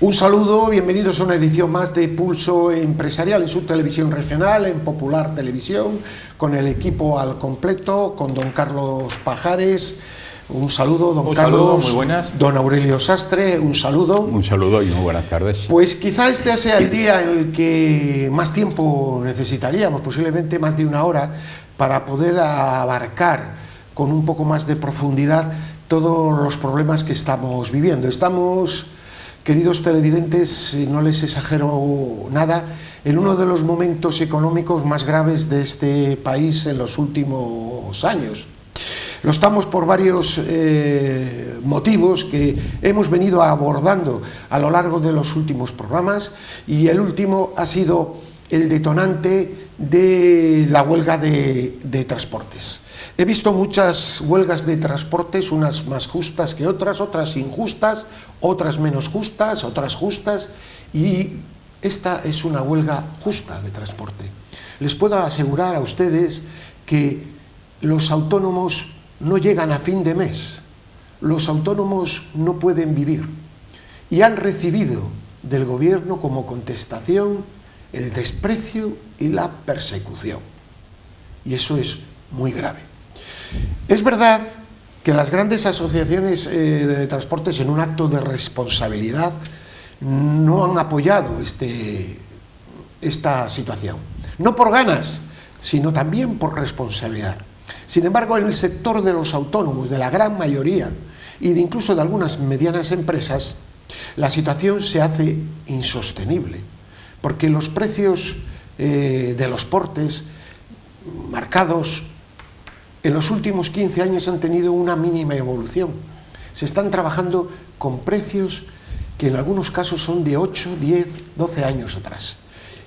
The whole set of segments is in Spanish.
Un saludo, bienvenidos a una edición más de Pulso Empresarial en Subtelevisión Regional, en Popular Televisión, con el equipo al completo, con don Carlos Pajares. Un saludo, don Carlos. Un saludo, muy buenas. Don Aurelio Sastre, un saludo. Un saludo y muy buenas tardes. Pues quizá este sea el día en el que más tiempo necesitaríamos, posiblemente más de una hora, para poder abarcar con un poco más de profundidad todos los problemas que estamos viviendo. Estamos, queridos televidentes, no les exagero nada, en uno de los momentos económicos más graves de este país en los últimos años. Lo estamos por varios motivos que hemos venido abordando a lo largo de los últimos programas, y el último ha sido el detonante de la huelga de transportes. He visto muchas huelgas de transportes, unas más justas que otras, otras injustas, otras menos justas, otras justas, y esta es una huelga justa de transporte. Les puedo asegurar a ustedes que los autónomos no llegan a fin de mes, los autónomos no pueden vivir, y han recibido del gobierno como contestación el desprecio y la persecución, y eso es muy grave. Es verdad que las grandes asociaciones de transportes, en un acto de responsabilidad, no han apoyado esta situación, no por ganas, sino también por responsabilidad. Sin embargo, en el sector de los autónomos, de la gran mayoría, y incluso de algunas medianas empresas, la situación se hace insostenible, porque los precios de los portes marcados en los últimos 15 años han tenido una mínima evolución. Se están trabajando con precios que en algunos casos son de 8, 10, 12 años atrás.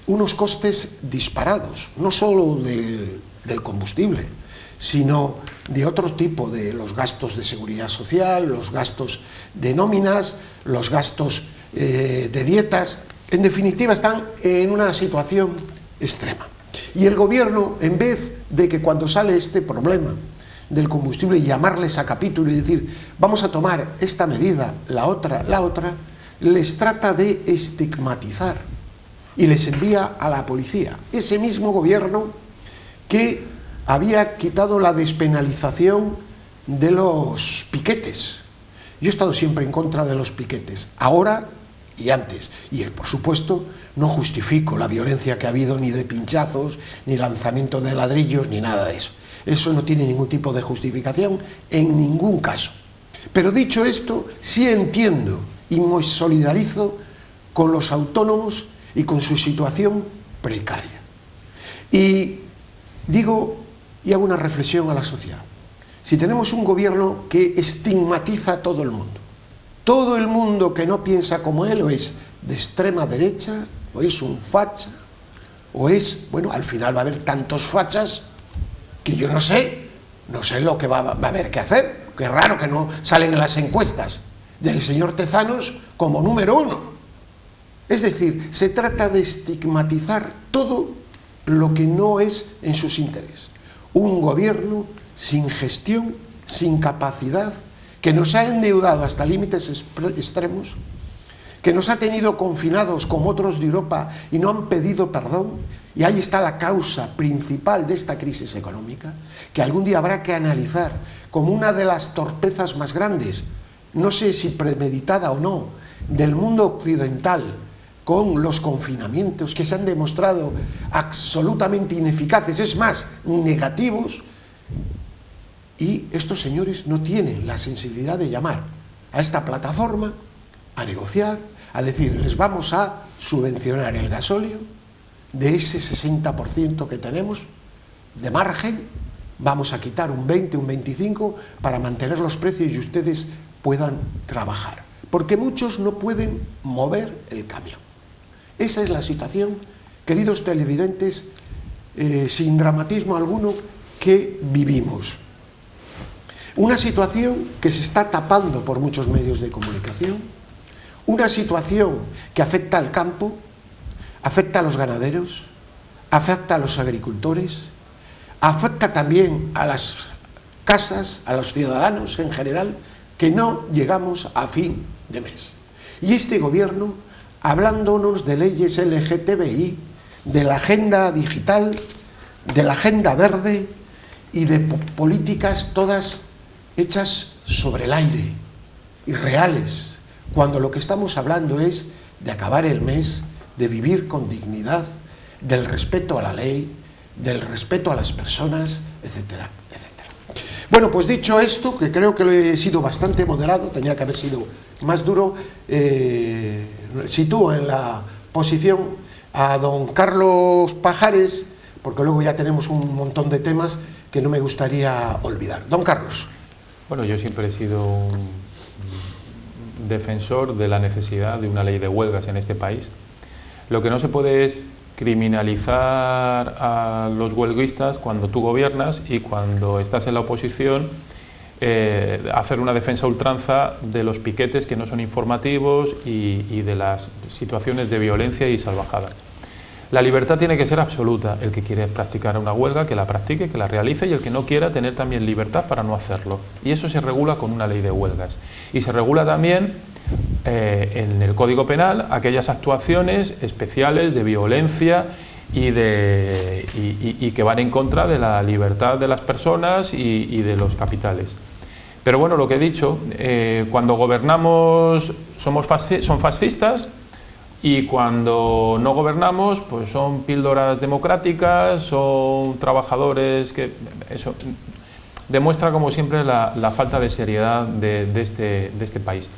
Unos costes disparados, no solo del combustible, sino de otro tipo, de los gastos de seguridad social, los gastos de nóminas, los gastos de dietas. En definitiva, están en una situación extrema. Y el gobierno, en vez de que cuando sale este problema del combustible llamarles a capítulo y decir vamos a tomar esta medida, la otra, les trata de estigmatizar y les envía a la policía. Ese mismo gobierno que había quitado la despenalización de los piquetes. Yo he estado siempre en contra de los piquetes, ahora y antes, y por supuesto no justifico la violencia que ha habido, ni de pinchazos, ni lanzamiento de ladrillos, ni nada de eso. Eso no tiene ningún tipo de justificación en ningún caso. Pero dicho esto, sí entiendo y me solidarizo con los autónomos y con su situación precaria. Y digo, y hago una reflexión a la sociedad. Si tenemos un gobierno que estigmatiza a todo el mundo que no piensa como él, o es de extrema derecha, o es un facha, o es, bueno, al final va a haber tantos fachas que yo no sé lo que va a haber que hacer. Qué raro que no salen en las encuestas del señor Tezanos como número 1. Es decir, se trata de estigmatizar todo lo que no es en sus intereses. Un gobierno sin gestión, sin capacidad, que nos ha endeudado hasta límites extremos, que nos ha tenido confinados como otros de Europa y no han pedido perdón, y ahí está la causa principal de esta crisis económica, que algún día habrá que analizar como una de las torpezas más grandes, no sé si premeditada o no, del mundo occidental, con los confinamientos que se han demostrado absolutamente ineficaces, es más, negativos, y estos señores no tienen la sensibilidad de llamar a esta plataforma a negociar, a decir, les vamos a subvencionar el gasóleo de ese 60% que tenemos de margen, vamos a quitar un 20, un 25 para mantener los precios y ustedes puedan trabajar, porque muchos no pueden mover el camión. Esa es la situación, queridos televidentes, sin dramatismo alguno, que vivimos. Una situación que se está tapando por muchos medios de comunicación, una situación que afecta al campo, afecta a los ganaderos, afecta a los agricultores, afecta también a las casas, a los ciudadanos en general, que no llegamos a fin de mes. Y este gobierno hablándonos de leyes LGTBI, de la agenda digital, de la agenda verde y de políticas todas hechas sobre el aire, irreales, cuando lo que estamos hablando es de acabar el mes, de vivir con dignidad, del respeto a la ley, del respeto a las personas, etcétera, etcétera. Bueno, pues dicho esto, que creo que he sido bastante moderado, tenía que haber sido más duro, sitúo en la posición a don Carlos Pajares, porque luego ya tenemos un montón de temas que no me gustaría olvidar. Don Carlos. Bueno, yo siempre he sido un defensor de la necesidad de una ley de huelgas en este país. Lo que no se puede es criminalizar a los huelguistas cuando tú gobiernas y cuando estás en la oposición hacer una defensa a ultranza de los piquetes que no son informativos y de las situaciones de violencia y salvajada. La libertad tiene que ser absoluta. El que quiere practicar una huelga, que la practique, que la realice, y el que no quiera, tener también libertad para no hacerlo. Y eso se regula con una ley de huelgas. Y se regula también en el Código Penal aquellas actuaciones especiales de violencia y que van en contra de la libertad de las personas y de los capitales. Pero bueno, lo que he dicho, cuando gobernamos son fascistas, y cuando no gobernamos, pues son píldoras democráticas, son trabajadores que... Eso demuestra, como siempre, la falta de seriedad de este país.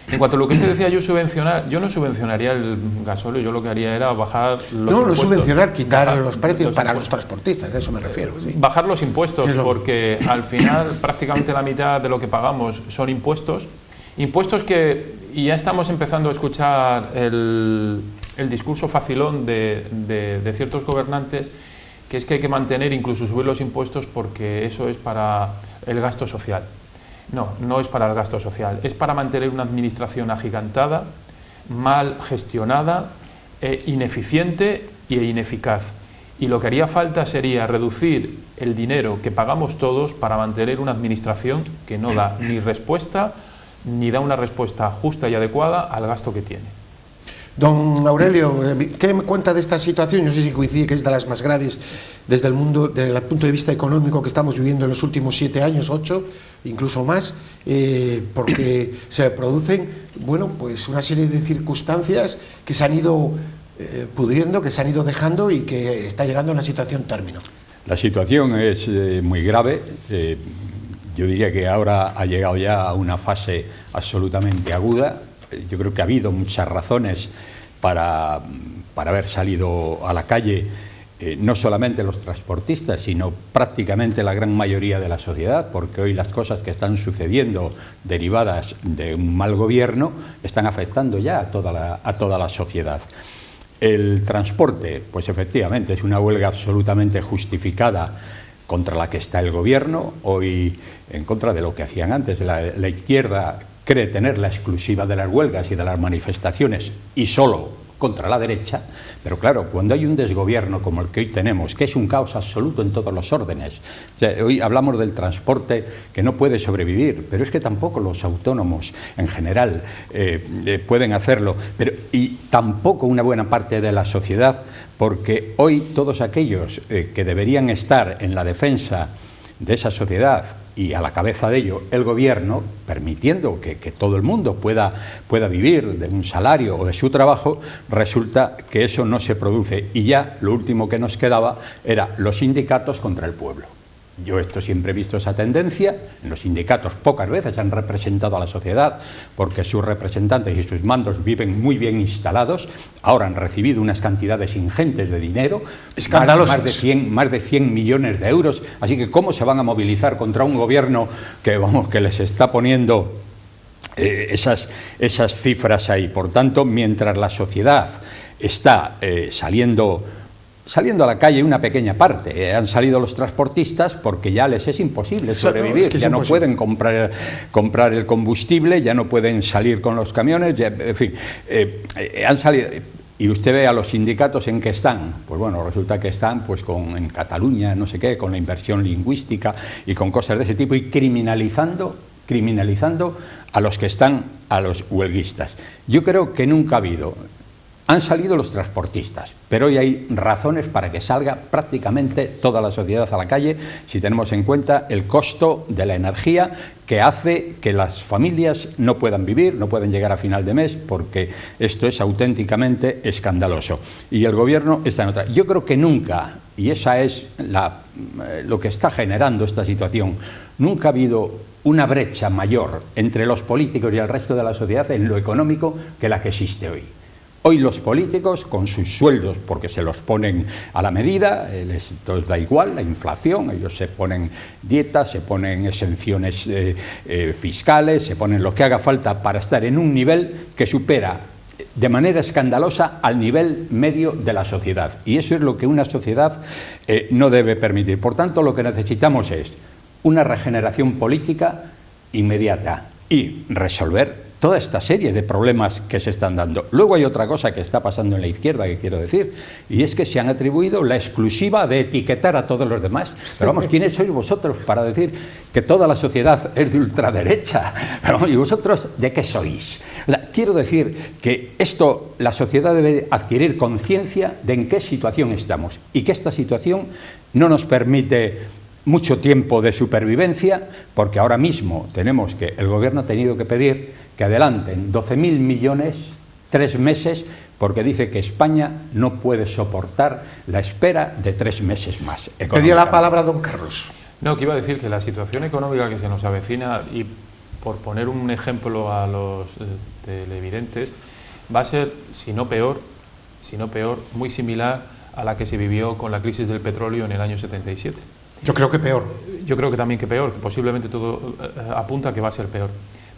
En cuanto a lo que usted decía, yo no subvencionaría el gasóleo, yo lo que haría era bajar los impuestos. No subvencionar, quitar los precios para los transportistas, a eso me refiero. Sí. Bajar los impuestos, porque al final prácticamente la mitad de lo que pagamos son impuestos. Impuestos y ya estamos empezando a escuchar el discurso facilón de ciertos gobernantes, que es que hay que mantener, incluso subir los impuestos porque eso es para el gasto social. No es para el gasto social, es para mantener una administración agigantada, mal gestionada, ineficiente e ineficaz. Y lo que haría falta sería reducir el dinero que pagamos todos para mantener una administración que no da ni respuesta ni da una respuesta justa y adecuada al gasto que tiene. Don Aurelio, ¿qué me cuenta de esta situación? No sé si coincide que es de las más graves desde el punto de vista económico que estamos viviendo en los últimos 7 años, 8, incluso más, porque se producen, bueno, pues una serie de circunstancias que se han ido pudriendo, que se han ido dejando y que está llegando a una situación término. La situación es muy grave. Yo diría que ahora ha llegado ya a una fase absolutamente aguda. Yo creo que ha habido muchas razones para haber salido a la calle, no solamente los transportistas, sino prácticamente la gran mayoría de la sociedad, porque hoy las cosas que están sucediendo derivadas de un mal gobierno están afectando ya a toda la sociedad. El transporte, pues efectivamente es una huelga absolutamente justificada contra la que está el gobierno, hoy en contra de lo que hacían antes. La izquierda cree tener la exclusiva de las huelgas y de las manifestaciones y solo contra la derecha, pero claro, cuando hay un desgobierno como el que hoy tenemos, que es un caos absoluto en todos los órdenes, o sea, hoy hablamos del transporte que no puede sobrevivir, pero es que tampoco los autónomos en general pueden hacerlo, y tampoco una buena parte de la sociedad, porque hoy todos aquellos que deberían estar en la defensa de esa sociedad y a la cabeza de ello el gobierno, permitiendo que todo el mundo pueda vivir de un salario o de su trabajo, resulta que eso no se produce y ya lo último que nos quedaba era los sindicatos contra el pueblo. Yo siempre he visto esa tendencia. Los sindicatos pocas veces han representado a la sociedad porque sus representantes y sus mandos viven muy bien instalados. Ahora han recibido unas cantidades ingentes de dinero, escandalosas, más de 100 millones de euros. Así que ¿cómo se van a movilizar contra un gobierno que les está poniendo esas cifras ahí? Por tanto, mientras la sociedad está saliendo a la calle, una pequeña parte, han salido los transportistas porque ya les es imposible sobrevivir, ya no pueden comprar el combustible, ya no pueden salir con los camiones, en fin, han salido. Y usted ve a los sindicatos en qué están. Pues bueno, resulta que están pues en Cataluña, no sé qué, con la inversión lingüística y con cosas de ese tipo, y criminalizando a los que están, a los huelguistas. Yo creo que nunca ha habido Han salido los transportistas, pero hoy hay razones para que salga prácticamente toda la sociedad a la calle si tenemos en cuenta el costo de la energía que hace que las familias no puedan vivir, no pueden llegar a final de mes, porque esto es auténticamente escandaloso. Y el Gobierno está en otra. Yo creo que nunca, y esa es lo que está generando esta situación, nunca ha habido una brecha mayor entre los políticos y el resto de la sociedad en lo económico que la que existe hoy. Hoy los políticos, con sus sueldos, porque se los ponen a la medida, les da igual la inflación, ellos se ponen dietas, se ponen exenciones fiscales, se ponen lo que haga falta para estar en un nivel que supera de manera escandalosa al nivel medio de la sociedad. Y eso es lo que una sociedad no debe permitir. Por tanto, lo que necesitamos es una regeneración política inmediata y resolver toda esta serie de problemas que se están dando. Luego hay otra cosa que está pasando en la izquierda que quiero decir, y es que se han atribuido la exclusiva de etiquetar a todos los demás. Pero vamos, ¿quiénes sois vosotros para decir que toda la sociedad es de ultraderecha? Pero, ¿y vosotros de qué sois? O sea, quiero decir que esto, la sociedad debe adquirir conciencia de en qué situación estamos y que esta situación no nos permite mucho tiempo de supervivencia, porque ahora mismo tenemos que el Gobierno ha tenido que pedir que adelanten 12.000 millones 3 meses, porque dice que España no puede soportar la espera de 3 meses más. Pedía la palabra don Carlos. No, que iba a decir que la situación económica que se nos avecina, y por poner un ejemplo a los televidentes, va a ser, si no peor, muy similar a la que se vivió con la crisis del petróleo en el año 77. Yo creo que peor. Yo creo que también que peor, posiblemente todo apunta a que va a ser peor.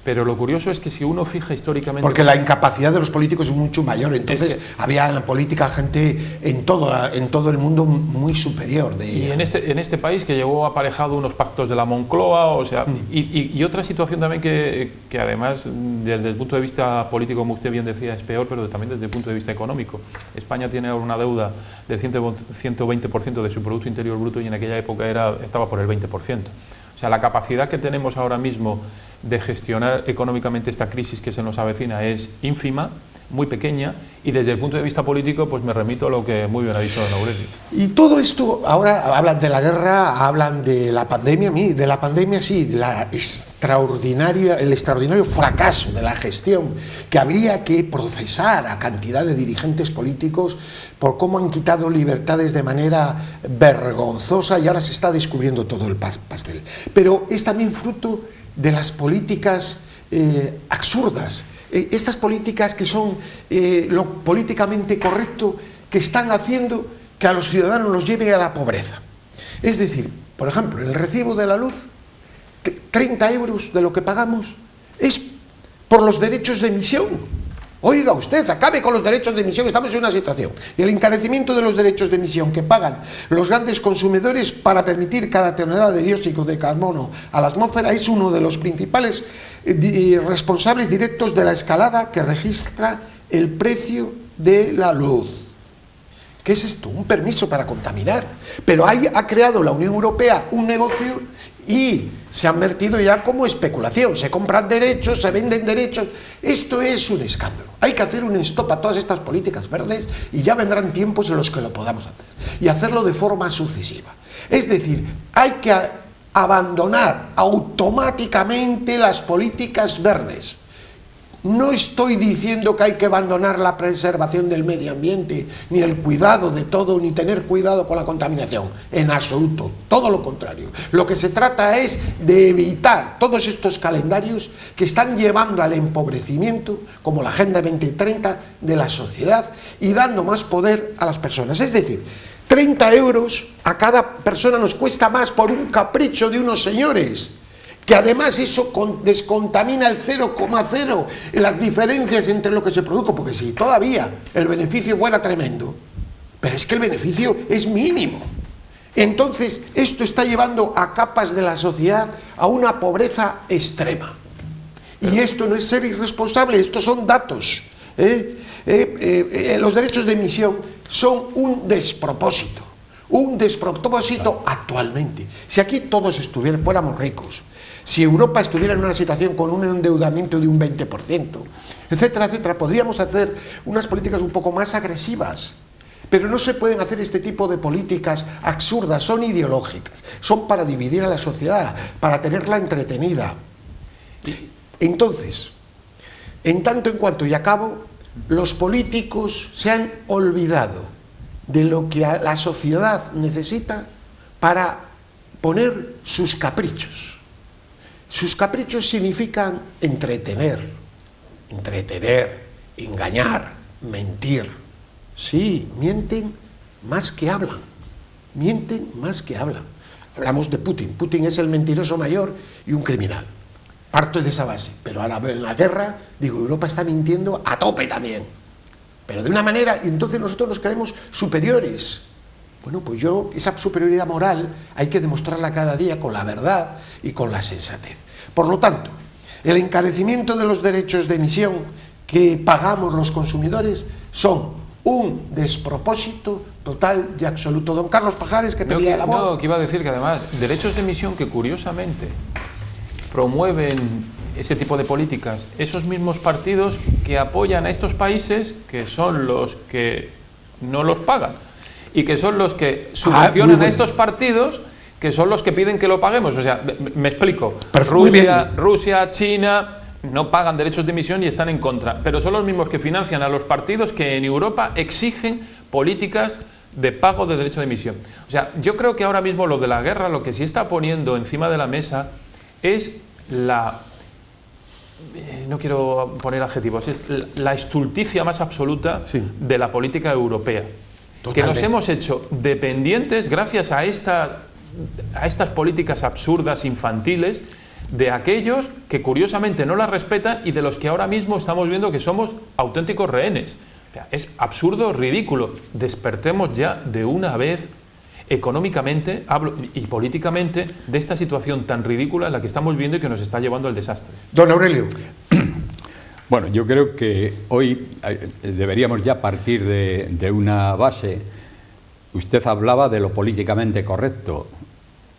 Pero lo curioso es que si uno fija históricamente... Porque la incapacidad de los políticos es mucho mayor, entonces había en la política gente en todo el mundo muy superior. Y en este país que llevó aparejado unos pactos de la Moncloa, o sea, y otra situación también que además desde el punto de vista político, como usted bien decía, es peor, pero también desde el punto de vista económico. España tiene ahora una deuda del 120% de su Producto Interior Bruto y en aquella época estaba por el 20%. O sea, la capacidad que tenemos ahora mismo de gestionar económicamente esta crisis que se nos avecina es ínfima, muy pequeña, y desde el punto de vista político pues me remito a lo que muy bien ha dicho don Aurelio. Y todo esto, ahora hablan de la guerra, hablan de la pandemia, sí, el extraordinario fracaso de la gestión, que habría que procesar a cantidad de dirigentes políticos por cómo han quitado libertades de manera vergonzosa y ahora se está descubriendo todo el pastel. Pero es también fruto de las políticas absurdas, estas políticas que son lo políticamente correcto, que están haciendo que a los ciudadanos los lleve a la pobreza. Es decir, por ejemplo, el recibo de la luz, 30 euros de lo que pagamos, es por los derechos de emisión. Oiga usted, acabe con los derechos de emisión, estamos en una situación. Y el encarecimiento de los derechos de emisión que pagan los grandes consumidores para permitir cada tonelada de dióxido de carbono a la atmósfera es uno de los principales responsables directos de la escalada que registra el precio de la luz. ¿Qué es esto? Un permiso para contaminar. Pero ahí ha creado la Unión Europea un negocio y se han vertido ya como especulación. Se compran derechos, se venden derechos. Esto es un escándalo. Hay que hacer un stop a todas estas políticas verdes y ya vendrán tiempos en los que lo podamos hacer. Y hacerlo de forma sucesiva. Es decir, hay que abandonar automáticamente las políticas verdes. No estoy diciendo que hay que abandonar la preservación del medio ambiente, ni el cuidado de todo, ni tener cuidado con la contaminación, en absoluto, todo lo contrario. Lo que se trata es de evitar todos estos calendarios que están llevando al empobrecimiento, como la Agenda 2030 de la sociedad, y dando más poder a las personas. Es decir, 30 euros a cada persona nos cuesta más por un capricho de unos señores, que además eso descontamina el 0,0 las diferencias entre lo que se produce, porque si todavía el beneficio fuera tremendo, pero es que el beneficio es mínimo. Entonces esto está llevando a capas de la sociedad a una pobreza extrema. Y esto no es ser irresponsable, estos son datos. Los derechos de emisión son un despropósito actualmente. Si aquí todos fuéramos ricos, Si Europa estuviera en una situación con un endeudamiento de un 20%, etcétera, etcétera, podríamos hacer unas políticas un poco más agresivas. Pero no se pueden hacer este tipo de políticas absurdas, son ideológicas, son para dividir a la sociedad, para tenerla entretenida. Entonces, en tanto en cuanto y acabo, los políticos se han olvidado de lo que la sociedad necesita para poner sus caprichos. Sus caprichos significan entretener, engañar, mentir. Sí, mienten más que hablan, mienten más que hablan. Hablamos de Putin. Putin es el mentiroso mayor y un criminal. Parto de esa base. Pero ahora en la guerra, digo, Europa está mintiendo a tope también. Pero de una manera, y entonces nosotros nos creemos superiores. Bueno, pues esa superioridad moral hay que demostrarla cada día con la verdad y con la sensatez. Por lo tanto, el encarecimiento de los derechos de emisión que pagamos los consumidores son un despropósito total y absoluto. Don Carlos Pajares, que tenía la voz. No, que iba a decir que además, derechos de emisión que curiosamente promueven ese tipo de políticas, esos mismos partidos que apoyan a estos países, que son los que no los pagan, y que son los que subvencionan a estos partidos, que son los que piden que lo paguemos. O sea, me explico. Rusia, China no pagan derechos de emisión y están en contra, pero son los mismos que financian a los partidos que en Europa exigen políticas de pago de derecho de emisión. O sea, yo creo que ahora mismo lo de la guerra, lo que sí está poniendo encima de la mesa es no quiero poner adjetivos, es la estulticia más absoluta de la política europea. Totalmente. Que nos hemos hecho dependientes gracias a estas políticas absurdas, infantiles, de aquellos que curiosamente no las respetan y de los que ahora mismo estamos viendo que somos auténticos rehenes. O sea, es absurdo, ridículo. Despertemos ya de una vez económicamente y políticamente de esta situación tan ridícula en la que estamos viendo y que nos está llevando al desastre. Don Aurelio. Bueno, yo creo que hoy deberíamos ya partir de una base. Usted hablaba de lo políticamente correcto.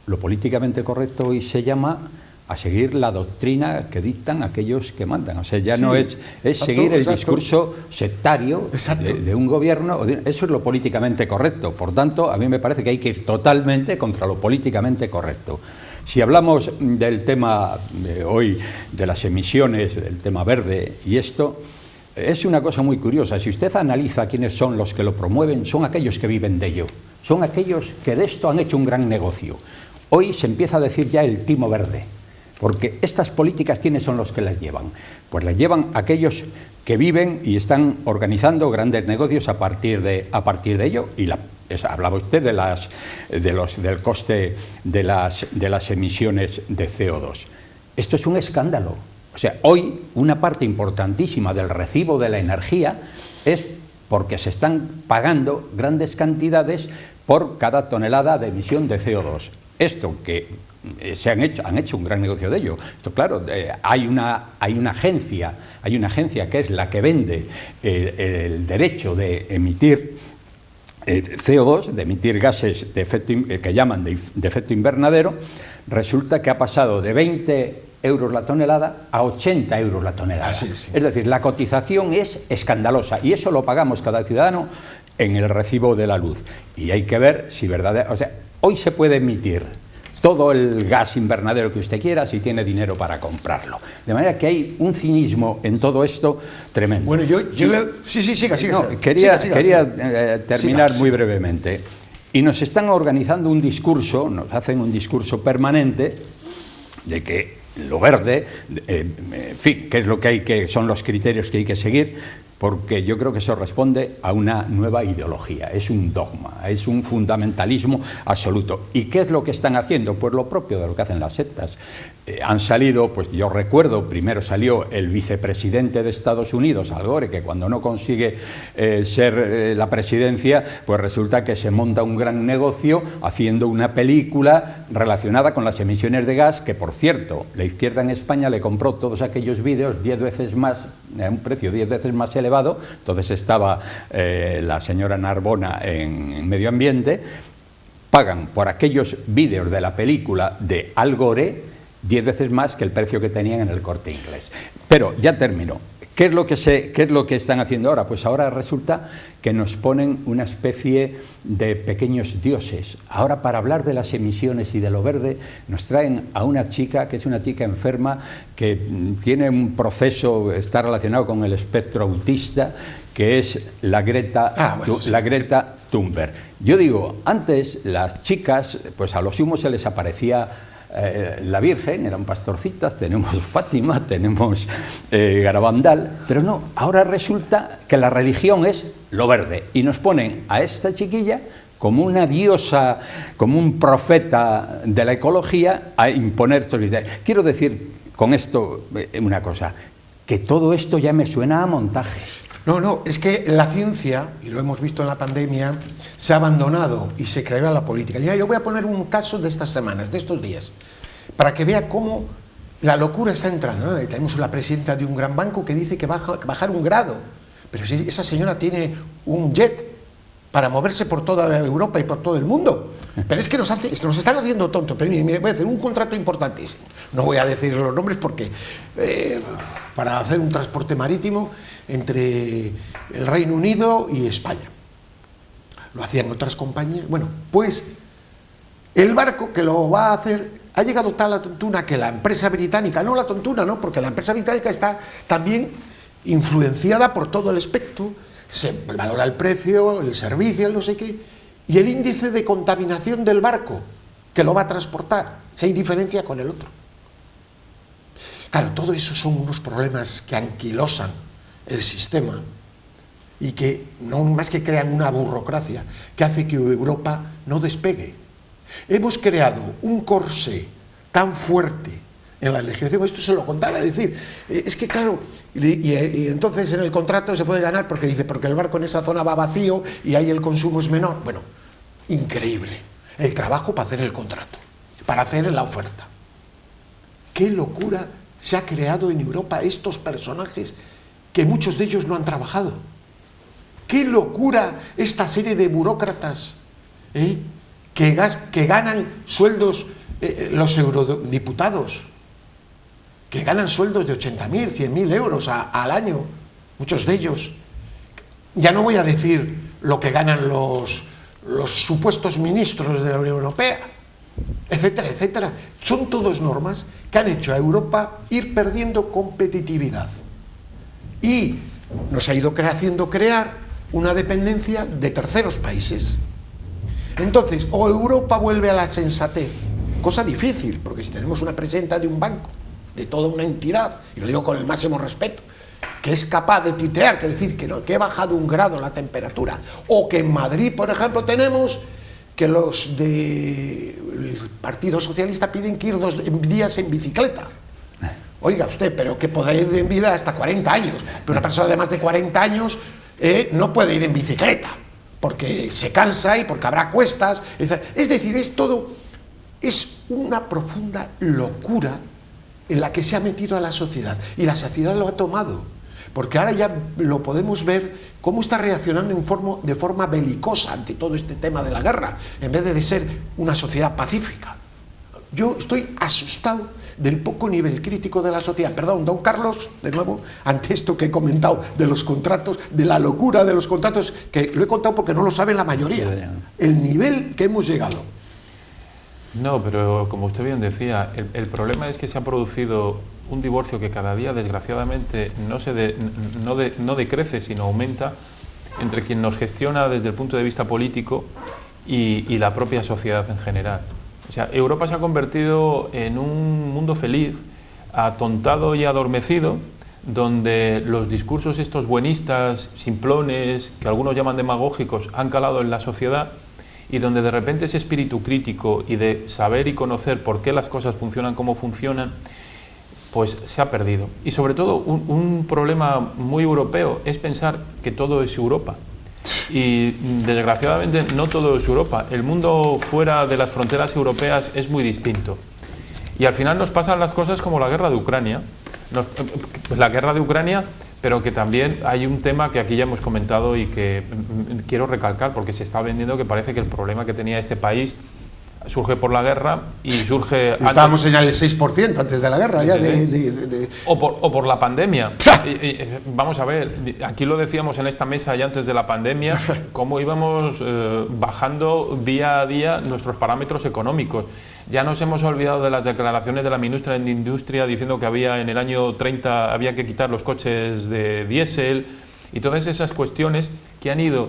Lo políticamente correcto hoy se llama a seguir la doctrina que dictan aquellos que mandan. O sea, ya no es seguir el discurso sectario de un gobierno. Eso es lo políticamente correcto. Por tanto, a mí me parece que hay que ir totalmente contra lo políticamente correcto. Si hablamos del tema de hoy, de las emisiones, del tema verde y esto, es una cosa muy curiosa. Si usted analiza quiénes son los que lo promueven, son aquellos que viven de ello. Son aquellos que de esto han hecho un gran negocio. Hoy se empieza a decir ya el timo verde. Porque estas políticas, ¿quiénes son los que las llevan? Pues las llevan aquellos que viven y están organizando grandes negocios a partir de ello. Y hablaba usted del coste de las emisiones de CO2. Esto es un escándalo. O sea, hoy una parte importantísima del recibo de la energía es porque se están pagando grandes cantidades por cada tonelada de emisión de CO2. Esto que han hecho un gran negocio de ello. Esto, claro, hay una agencia que es la que vende el derecho de emitir CO2, de emitir gases de efecto, que llaman de efecto invernadero. Resulta que ha pasado de 20 euros la tonelada a 80 euros la tonelada. Es decir, la cotización es escandalosa y eso lo pagamos cada ciudadano en el recibo de la luz. Y hay que ver si verdaderamente... O sea, hoy se puede emitir todo el gas invernadero que usted quiera si tiene dinero para comprarlo. De manera que hay un cinismo en todo esto tremendo. Bueno, siga. Quería terminar muy brevemente. Y nos están organizando un discurso, nos hacen un discurso permanente de que lo verde, en fin, qué es lo que hay que son los criterios que hay que seguir, porque yo creo que eso responde a una nueva ideología, es un dogma, es un fundamentalismo absoluto. ¿Y qué es lo que están haciendo? Pues lo propio de lo que hacen las sectas. Han salido, pues yo recuerdo, primero salió el vicepresidente de Estados Unidos, Al Gore, que cuando no consigue ser la presidencia, pues resulta que se monta un gran negocio haciendo una película relacionada con las emisiones de gas, que por cierto, la izquierda en España le compró todos aquellos vídeos 10 veces más, a un precio 10 veces más elevado. Entonces estaba la señora Narbona en Medio Ambiente, pagan por aquellos vídeos de la película de Al Gore 10 veces más que el precio que tenían en el Corte Inglés. Pero ya termino. ¿Qué es lo que están haciendo ahora? Pues ahora resulta que nos ponen una especie de pequeños dioses. Ahora, para hablar de las emisiones y de lo verde, nos traen a una chica que es una chica enferma, que tiene un proceso, está relacionado con el espectro autista, que es la Greta Thunberg. Yo digo, antes las chicas, pues a los humos se les aparecía la Virgen, eran pastorcitas, tenemos Fátima, tenemos Garabandal, pero no, ahora resulta que la religión es lo verde y nos ponen a esta chiquilla como una diosa, como un profeta de la ecología a imponer estos ideas. Quiero decir con esto una cosa, que todo esto ya me suena a montaje. No, es que la ciencia, y lo hemos visto en la pandemia, se ha abandonado y se creó la política. Ya, yo voy a poner un caso de estas semanas, de estos días, para que vea cómo la locura está entrando, ¿no? Tenemos una presidenta de un gran banco que dice que va a bajar 1 grado, pero si esa señora tiene un jet para moverse por toda Europa y por todo el mundo. Pero es que nos están haciendo tontos. Pero me voy a hacer un contrato importantísimo. No voy a decir los nombres porque para hacer un transporte marítimo entre el Reino Unido y España. Lo hacían otras compañías. Bueno, pues el barco que lo va a hacer ha llegado tal la tontuna que la empresa británica, no la tontuna, no, porque la empresa británica está también influenciada por todo el espectro, se valora el precio, el servicio, el no sé qué, y el índice de contaminación del barco que lo va a transportar, si hay diferencia con el otro. Claro, todo eso son unos problemas que anquilosan el sistema y que no más que crean una burocracia que hace que Europa no despegue. Hemos creado un corsé tan fuerte en la legislación, esto se lo contaba, es decir, es que claro, y entonces en el contrato se puede ganar porque dice, porque el barco en esa zona va vacío y ahí el consumo es menor. Bueno, increíble el trabajo para hacer el contrato, para hacer la oferta. Qué locura se ha creado en Europa estos personajes que muchos de ellos no han trabajado. Qué locura esta serie de burócratas que ganan sueldos, los eurodiputados, que ganan sueldos de 80.000, 100.000 euros al año, muchos de ellos. Ya no voy a decir lo que ganan los supuestos ministros de la Unión Europea, etcétera, etcétera. Son todas normas que han hecho a Europa ir perdiendo competitividad. Y nos ha ido haciendo crear una dependencia de terceros países. Entonces, o Europa vuelve a la sensatez, cosa difícil, porque si tenemos una presidenta de un banco, de toda una entidad, y lo digo con el máximo respeto, que es capaz de titear, que decir que, no, que he bajado 1 grado la temperatura, o que en Madrid, por ejemplo, tenemos que los del Partido Socialista piden que ir 2 días en bicicleta. Oiga usted, pero que puede ir en vida hasta 40 años, pero una persona de más de 40 años no puede ir en bicicleta, porque se cansa y porque habrá cuestas, etc. Es decir, es una profunda locura en la que se ha metido a la sociedad, y la sociedad lo ha tomado, porque ahora ya lo podemos ver cómo está reaccionando de forma belicosa ante todo este tema de la guerra, en vez de ser una sociedad pacífica. Yo estoy asustado del poco nivel crítico de la sociedad. Perdón, don Carlos, de nuevo, ante esto que he comentado de los contratos, de la locura de los contratos, que lo he contado porque no lo saben la mayoría, el nivel que hemos llegado. No, pero como usted bien decía, el problema es que se ha producido un divorcio que cada día, desgraciadamente, no decrece, sino aumenta entre quien nos gestiona desde el punto de vista político y la propia sociedad en general. O sea, Europa se ha convertido en un mundo feliz, atontado y adormecido, donde los discursos estos buenistas, simplones, que algunos llaman demagógicos, han calado en la sociedad, y donde de repente ese espíritu crítico y de saber y conocer por qué las cosas funcionan como funcionan, pues se ha perdido. Y sobre todo un problema muy europeo es pensar que todo es Europa. Y desgraciadamente no todo es Europa. El mundo fuera de las fronteras europeas es muy distinto. Y al final nos pasan las cosas como la guerra de Ucrania. Pero que también hay un tema que aquí ya hemos comentado y que quiero recalcar, porque se está vendiendo que parece que el problema que tenía este país Surge por la guerra y surge... Estábamos en el 6% antes de la guerra ya. O por la pandemia. Vamos a ver, aquí lo decíamos en esta mesa ya antes de la pandemia, cómo íbamos bajando día a día nuestros parámetros económicos. Ya nos hemos olvidado de las declaraciones de la ministra de Industria diciendo que en el año 30 había que quitar los coches de diésel y todas esas cuestiones que han ido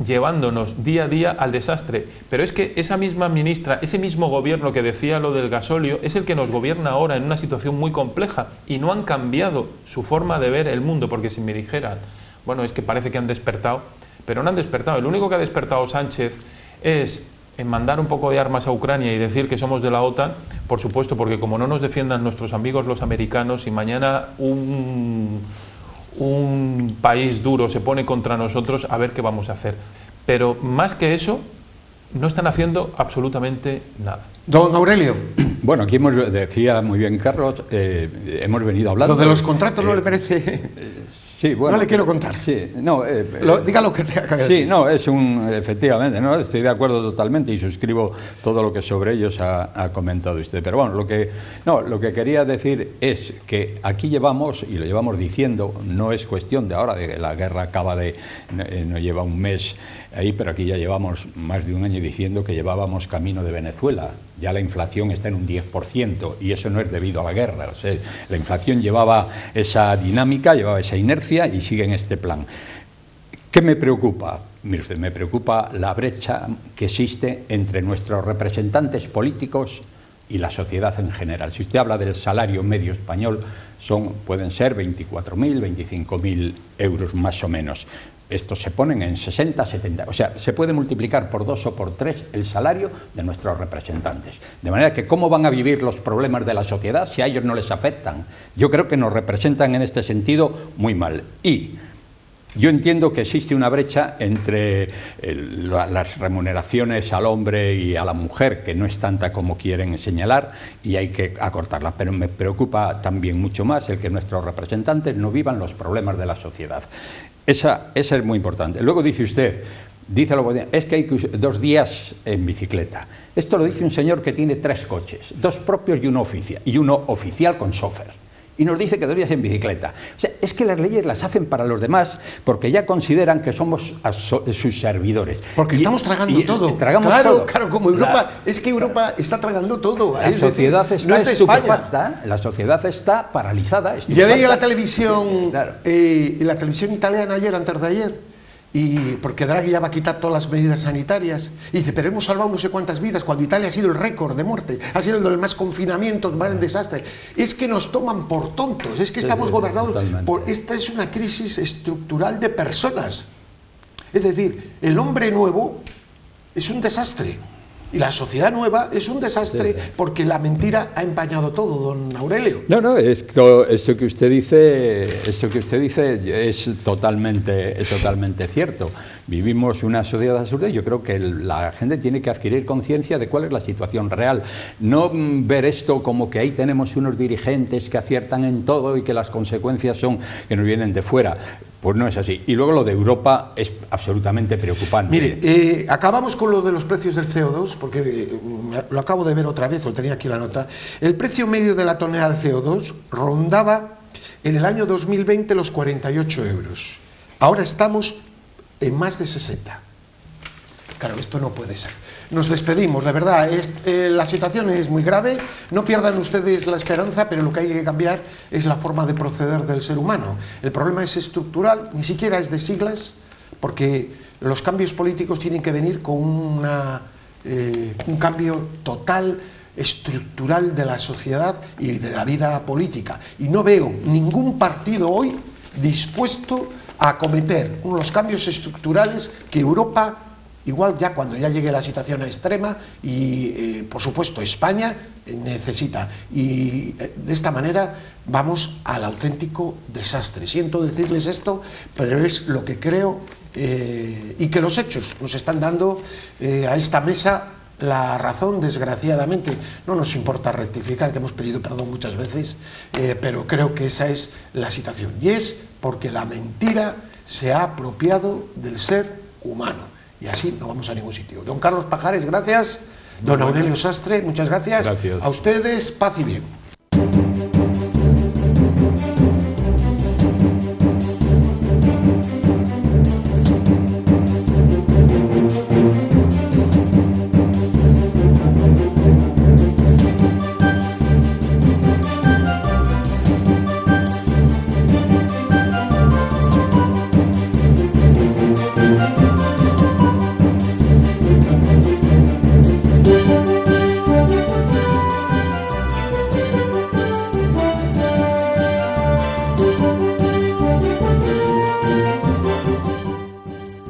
llevándonos día a día al desastre. Pero es que esa misma ministra, ese mismo gobierno que decía lo del gasóleo, es el que nos gobierna ahora en una situación muy compleja y no han cambiado su forma de ver el mundo, porque si me dijeran, bueno, es que parece que han despertado, pero no han despertado. El único que ha despertado Sánchez es en mandar un poco de armas a Ucrania y decir que somos de la OTAN, por supuesto, porque como no nos defiendan nuestros amigos los americanos y mañana un país duro se pone contra nosotros, a ver qué vamos a hacer. Pero más que eso, no están haciendo absolutamente nada. Don Aurelio. Bueno, aquí decía muy bien Carlos, hemos venido hablando... Lo de los contratos no le parece... Sí, bueno, no le quiero contar. Sí, no, diga lo que te haga decir. Sí, no, efectivamente, no, estoy de acuerdo totalmente y suscribo todo lo que sobre ellos ha comentado usted. Pero bueno, lo que quería decir es que aquí llevamos, y lo llevamos diciendo, no es cuestión de ahora, de que la guerra no lleva un mes ahí, pero aquí ya llevamos más de un año diciendo que llevábamos camino de Venezuela. Ya la inflación está en un 10% y eso no es debido a la guerra. O sea, la inflación llevaba esa dinámica, llevaba esa inercia y sigue en este plan. ¿Qué me preocupa? Mire usted, me preocupa la brecha que existe entre nuestros representantes políticos y la sociedad en general. Si usted habla del salario medio español, pueden ser 24.000, 25.000 euros más o menos. Estos se ponen en 60, 70, o sea, se puede multiplicar por 2 o por 3 el salario de nuestros representantes. De manera que, ¿cómo van a vivir los problemas de la sociedad si a ellos no les afectan? Yo creo que nos representan en este sentido muy mal. Y yo entiendo que existe una brecha entre las remuneraciones al hombre y a la mujer, que no es tanta como quieren señalar, y hay que acortarla. Pero me preocupa también mucho más el que nuestros representantes no vivan los problemas de la sociedad. Esa es muy importante. Luego dice usted, es que hay 2 días en bicicleta. Esto lo dice un señor que tiene 3 coches, 2 propios y uno oficial con chofer. Y nos dice que 2 días en bicicleta. O sea, es que las leyes las hacen para los demás porque ya consideran que somos sus servidores. Porque estamos tragando todo. Claro, como Europa, es que Europa está tragando todo. La sociedad está estupefacta, la sociedad está paralizada. Ya veía la televisión, la televisión italiana antes de ayer, y porque Draghi ya va a quitar todas las medidas sanitarias y dice, pero hemos salvado no sé cuántas vidas cuando Italia ha sido el récord de muerte, ha sido el de más confinamientos, más el desastre. Es que nos toman por tontos, es que estamos gobernados por... Esta es una crisis estructural de personas. Es decir, el hombre nuevo es un desastre y la sociedad nueva es un desastre porque la mentira ha empañado todo, don Aurelio. No, eso que usted dice es totalmente cierto. Vivimos una sociedad absurda y yo creo que la gente tiene que adquirir conciencia de cuál es la situación real. No ver esto como que ahí tenemos unos dirigentes que aciertan en todo y que las consecuencias son que nos vienen de fuera. Pues no es así. Y luego lo de Europa es absolutamente preocupante. Mire, acabamos con lo de los precios del CO2, porque lo acabo de ver otra vez, lo tenía aquí la nota. El precio medio de la tonelada de CO2 rondaba en el año 2020 los 48 euros. Ahora estamos en más de 60. Claro, esto no puede ser. Nos despedimos, de verdad, la situación es muy grave, no pierdan ustedes la esperanza, pero lo que hay que cambiar es la forma de proceder del ser humano. El problema es estructural, ni siquiera es de siglas, porque los cambios políticos tienen que venir con un cambio total, estructural de la sociedad y de la vida política. Y no veo ningún partido hoy dispuesto a acometer los cambios estructurales que Europa... Igual ya cuando ya llegue la situación extrema y, por supuesto, España necesita. Y de esta manera vamos al auténtico desastre. Siento decirles esto, pero es lo que creo y que los hechos nos están dando a esta mesa la razón, desgraciadamente. No nos importa rectificar, que hemos pedido perdón muchas veces, pero creo que esa es la situación. Y es porque la mentira se ha apropiado del ser humano. Y así no vamos a ningún sitio. Don Carlos Pajares, gracias. Don Aurelio Sastre, muchas gracias. Gracias. A ustedes, paz y bien.